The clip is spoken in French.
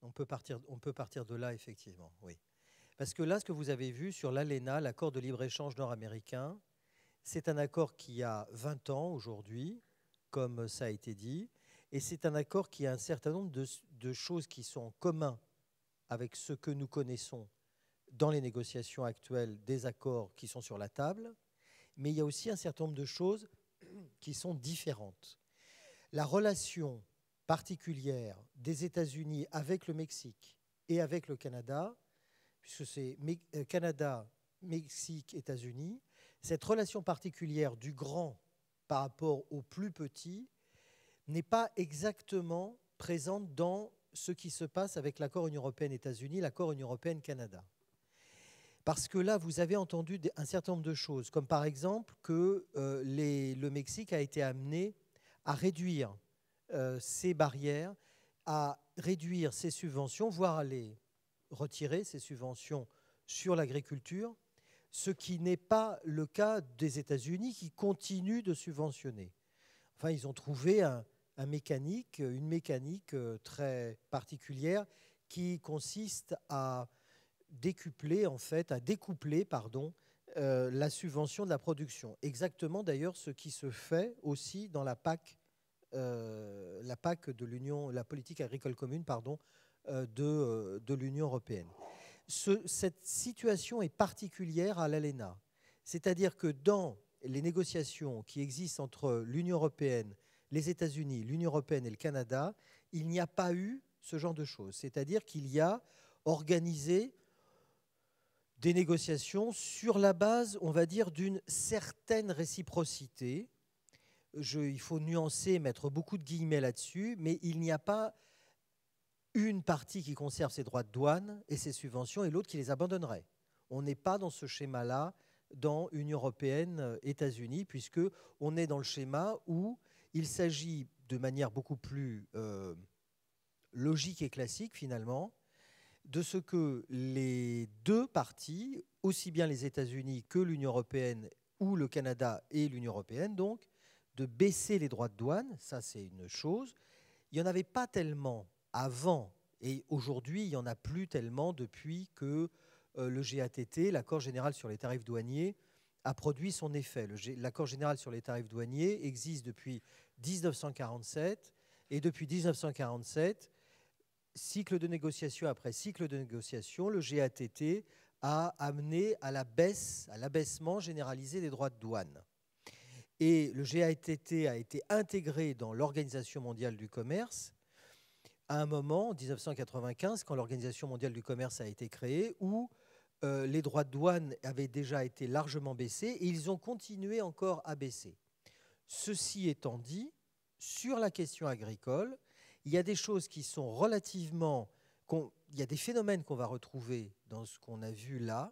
On peut partir de là, effectivement, oui. Parce que là, ce que vous avez vu sur l'ALENA, l'accord de libre-échange nord-américain, c'est un accord qui a 20 ans aujourd'hui, comme ça a été dit, et c'est un accord qui a un certain nombre de choses qui sont en commun avec ce que nous connaissons dans les négociations actuelles des accords qui sont sur la table, mais il y a aussi un certain nombre de choses qui sont différentes. La relation particulière des États-Unis avec le Mexique et avec le Canada, puisque c'est Canada, Mexique, États-Unis, cette relation particulière du grand par rapport au plus petit n'est pas exactement présente dans ce qui se passe avec l'accord Union européenne-États-Unis, l'accord Union européenne-Canada. Parce que là, vous avez entendu un certain nombre de choses, comme par exemple que le Mexique a été amené à réduire ses barrières, à réduire ses subventions, voire à les retirer, ses subventions sur l'agriculture, ce qui n'est pas le cas des États-Unis qui continuent de subventionner. Enfin, ils ont trouvé une mécanique très particulière qui consiste à découpler la subvention de la production. Exactement d'ailleurs ce qui se fait aussi dans la PAC de l'Union, la politique agricole commune, de l'Union européenne. Cette situation est particulière à l'ALENA. C'est-à-dire que dans les négociations qui existent entre l'Union européenne, les États-Unis, l'Union européenne et le Canada, il n'y a pas eu ce genre de choses. C'est-à-dire qu'il y a organisé des négociations sur la base, on va dire, d'une certaine réciprocité. Il faut nuancer, mettre beaucoup de guillemets là-dessus, mais il n'y a pas une partie qui conserve ses droits de douane et ses subventions et l'autre qui les abandonnerait. On n'est pas dans ce schéma-là dans Union européenne, États-Unis, puisqu'on est dans le schéma où il s'agit de manière beaucoup plus logique et classique, finalement, de ce que les deux parties, aussi bien les États-Unis que l'Union européenne ou le Canada et l'Union européenne, donc, de baisser les droits de douane, ça c'est une chose. Il n'y en avait pas tellement avant, et aujourd'hui il n'y en a plus tellement depuis que le GATT, l'accord général sur les tarifs douaniers, a produit son effet. L'accord général sur les tarifs douaniers existe depuis 1947, et depuis 1947, cycle de négociation après cycle de négociation, le GATT a amené à l'abaissement généralisé des droits de douane. Et le GATT a été intégré dans l'Organisation mondiale du commerce à un moment, en 1995, quand l'Organisation mondiale du commerce a été créée, où les droits de douane avaient déjà été largement baissés et ils ont continué encore à baisser. Ceci étant dit, sur la question agricole, il y a des choses qui sont relativement... Il y a des phénomènes qu'on va retrouver dans ce qu'on a vu là,